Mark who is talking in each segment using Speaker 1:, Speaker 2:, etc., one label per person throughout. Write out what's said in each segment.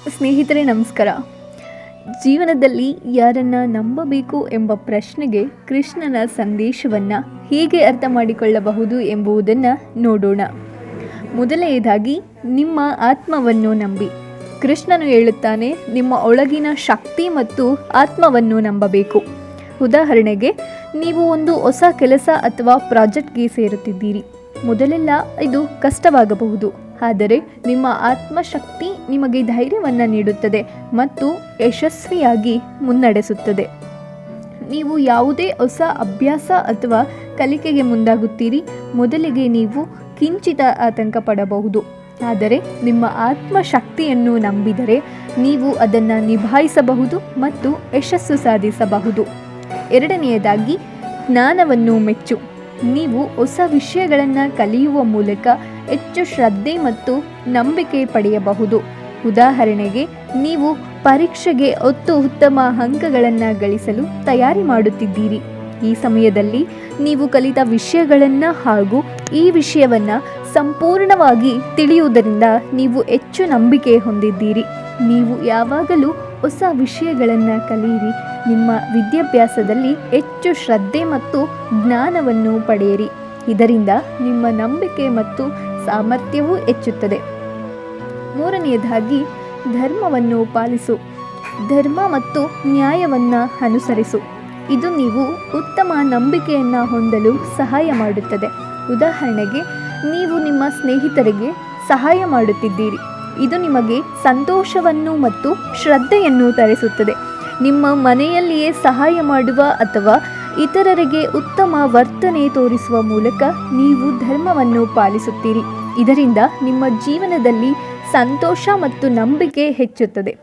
Speaker 1: ಸ್ನೇಹಿತರೆ ನಮಸ್ಕಾರ. ಜೀವನದಲ್ಲಿ ಯಾರನ್ನ ನಂಬಬೇಕು ಎಂಬ ಪ್ರಶ್ನೆಗೆ ಕೃಷ್ಣನ ಸಂದೇಶವನ್ನು ಹೇಗೆ ಅರ್ಥ ಮಾಡಿಕೊಳ್ಳಬಹುದು ಎಂಬುದನ್ನು ನೋಡೋಣ. ಮೊದಲನೆಯದಾಗಿ ನಿಮ್ಮ ಆತ್ಮವನ್ನು ನಂಬಿ. ಕೃಷ್ಣನು ಹೇಳುತ್ತಾನೆ, ನಿಮ್ಮ ಒಳಗಿನ ಶಕ್ತಿ ಮತ್ತು ಆತ್ಮವನ್ನು ನಂಬಬೇಕು. ಉದಾಹರಣೆಗೆ, ನೀವು ಒಂದು ಹೊಸ ಕೆಲಸ ಅಥವಾ ಪ್ರಾಜೆಕ್ಟ್ಗೆ ಸೇರುತ್ತಿದ್ದೀರಿ. ಮೊದಲೆಲ್ಲ ಇದು ಕಷ್ಟವಾಗಬಹುದು, ಆದರೆ ನಿಮ್ಮ ಆತ್ಮಶಕ್ತಿ ನಿಮಗೆ ಧೈರ್ಯವನ್ನು ನೀಡುತ್ತದೆ ಮತ್ತು ಯಶಸ್ವಿಯಾಗಿ ಮುನ್ನಡೆಸುತ್ತದೆ. ನೀವು ಯಾವುದೇ ಹೊಸ ಅಭ್ಯಾಸ ಅಥವಾ ಕಲಿಕೆಗೆ ಮುಂದಾಗುತ್ತೀರಿ. ಮೊದಲಿಗೆ ನೀವು ಕಿಂಚಿತ ಆತಂಕ ಪಡಬಹುದು, ಆದರೆ ನಿಮ್ಮ ಆತ್ಮಶಕ್ತಿಯನ್ನು ನಂಬಿದರೆ ನೀವು ಅದನ್ನು ನಿಭಾಯಿಸಬಹುದು ಮತ್ತು ಯಶಸ್ಸು ಸಾಧಿಸಬಹುದು. ಎರಡನೆಯದಾಗಿ, ಜ್ಞಾನವನ್ನು ಮೆಚ್ಚು. ನೀವು ಹೊಸ ವಿಷಯಗಳನ್ನು ಕಲಿಯುವ ಮೂಲಕ ಹೆಚ್ಚು ಶ್ರದ್ಧೆ ಮತ್ತು ನಂಬಿಕೆ ಪಡೆಯಬಹುದು. ಉದಾಹರಣೆಗೆ, ನೀವು ಪರೀಕ್ಷೆಗೆ ಉತ್ತಮ ಅಂಕಗಳನ್ನು ಗಳಿಸಲು ತಯಾರಿ ಮಾಡುತ್ತಿದ್ದೀರಿ. ಈ ಸಮಯದಲ್ಲಿ ನೀವು ಕಲಿತ ವಿಷಯಗಳನ್ನು ಹಾಗೂ ಈ ವಿಷಯವನ್ನು ಸಂಪೂರ್ಣವಾಗಿ ತಿಳಿಯುವುದರಿಂದ ನೀವು ಹೆಚ್ಚು ನಂಬಿಕೆ ಹೊಂದಿದ್ದೀರಿ. ನೀವು ಯಾವಾಗಲೂ ಹೊಸ ವಿಷಯಗಳನ್ನು ಕಲಿಯಿರಿ. ನಿಮ್ಮ ವಿದ್ಯಾಭ್ಯಾಸದಲ್ಲಿ ಹೆಚ್ಚು ಶ್ರದ್ಧೆ ಮತ್ತು ಜ್ಞಾನವನ್ನು ಪಡೆಯಿರಿ. ಇದರಿಂದ ನಿಮ್ಮ ನಂಬಿಕೆ ಮತ್ತು ಸಾಮರ್ಥ್ಯವೂ ಹೆಚ್ಚುತ್ತದೆ. ಮೂರನೆಯದಾಗಿ, ಧರ್ಮವನ್ನು ಪಾಲಿಸು. ಧರ್ಮ ಮತ್ತು ನ್ಯಾಯವನ್ನು ಅನುಸರಿಸು. ಇದು ನೀವು ಉತ್ತಮ ನಂಬಿಕೆಯನ್ನು ಹೊಂದಲು ಸಹಾಯ ಮಾಡುತ್ತದೆ. ಉದಾಹರಣೆಗೆ, ನೀವು ನಿಮ್ಮ ಸ್ನೇಹಿತರಿಗೆ ಸಹಾಯ ಮಾಡುತ್ತಿದ್ದೀರಿ. ಇದು ನಿಮಗೆ ಸಂತೋಷವನ್ನು ಮತ್ತು ಶ್ರದ್ಧೆಯನ್ನು ತರಿಸುತ್ತದೆ. ನಿಮ್ಮ ಮನೆಯಲ್ಲಿಯೇ ಸಹಾಯ ಮಾಡುವ ಅಥವಾ ಇತರರಿಗೆ ಉತ್ತಮ ವರ್ತನೆ ತೋರಿಸುವ ಮೂಲಕ ನೀವು ಧರ್ಮವನ್ನು ಪಾಲಿಸುತ್ತೀರಿ. ಇದರಿಂದ ನಿಮ್ಮ ಜೀವನದಲ್ಲಿ ಸಂತೋಷ ಮತ್ತು ನಂಬಿಕೆ ಹೆಚ್ಚುತ್ತದೆ.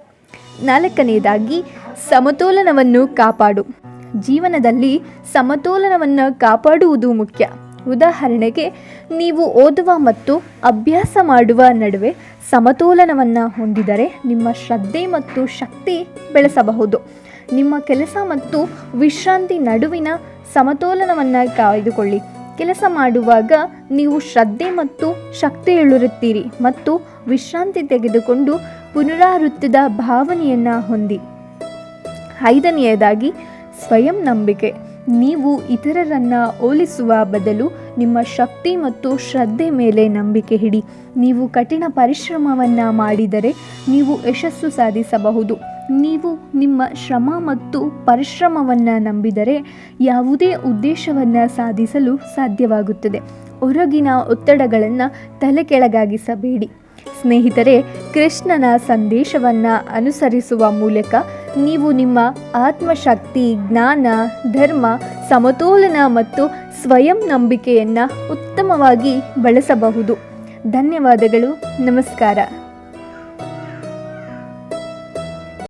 Speaker 1: ನಾಲ್ಕನೆಯದಾಗಿ, ಸಮತೋಲನವನ್ನು ಕಾಪಾಡು. ಜೀವನದಲ್ಲಿ ಸಮತೋಲನವನ್ನು ಕಾಪಾಡುವುದು ಮುಖ್ಯ. ಉದಾಹರಣೆಗೆ, ನೀವು ಓದುವ ಮತ್ತು ಅಭ್ಯಾಸ ಮಾಡುವ ನಡುವೆ ಸಮತೋಲನವನ್ನು ಹೊಂದಿದರೆ ನಿಮ್ಮ ಶ್ರದ್ಧೆ ಮತ್ತು ಶಕ್ತಿ ಬೆಳೆಸಬಹುದು. ನಿಮ್ಮ ಕೆಲಸ ಮತ್ತು ವಿಶ್ರಾಂತಿ ನಡುವಿನ ಸಮತೋಲನವನ್ನು ಕಾಯ್ದುಕೊಳ್ಳಿ. ಕೆಲಸ ಮಾಡುವಾಗ ನೀವು ಶ್ರದ್ಧೆ ಮತ್ತು ಶಕ್ತಿಯುಳ್ಳಿರುತ್ತೀರಿ ಮತ್ತು ವಿಶ್ರಾಂತಿ ತೆಗೆದುಕೊಂಡು ಪುನರಾವೃತ್ತದ ಭಾವನೆಯನ್ನು ಹೊಂದಿ. ಐದನೆಯದಾಗಿ, ಸ್ವಯಂ ನಂಬಿಕೆ. ನೀವು ಇತರರನ್ನು ಹೋಲಿಸುವ ಬದಲು ನಿಮ್ಮ ಶಕ್ತಿ ಮತ್ತು ಶ್ರದ್ಧೆ ಮೇಲೆ ನಂಬಿಕೆ ಇಡಿ. ನೀವು ಕಠಿಣ ಪರಿಶ್ರಮವನ್ನು ಮಾಡಿದರೆ ನೀವು ಯಶಸ್ಸು ಸಾಧಿಸಬಹುದು. ನೀವು ನಿಮ್ಮ ಶ್ರಮ ಮತ್ತು ಪರಿಶ್ರಮವನ್ನು ನಂಬಿದರೆ ಯಾವುದೇ ಉದ್ದೇಶವನ್ನು ಸಾಧಿಸಲು ಸಾಧ್ಯವಾಗುತ್ತದೆ. ಹೊರಗಿನ ಒತ್ತಡಗಳನ್ನು ತಲೆ ಕೆಳಗಾಗಿಸಬೇಡಿ. ಸ್ನೇಹಿತರೆ, ಕೃಷ್ಣನ ಸಂದೇಶವನ್ನು ಅನುಸರಿಸುವ ಮೂಲಕ ನೀವು ನಿಮ್ಮ ಆತ್ಮಶಕ್ತಿ, ಜ್ಞಾನ, ಧರ್ಮ, ಸಮತೋಲನ ಮತ್ತು ಸ್ವಯಂ ನಂಬಿಕೆಯನ್ನು ಉತ್ತಮವಾಗಿ ಬಳಸಬಹುದು. ಧನ್ಯವಾದಗಳು. ನಮಸ್ಕಾರ.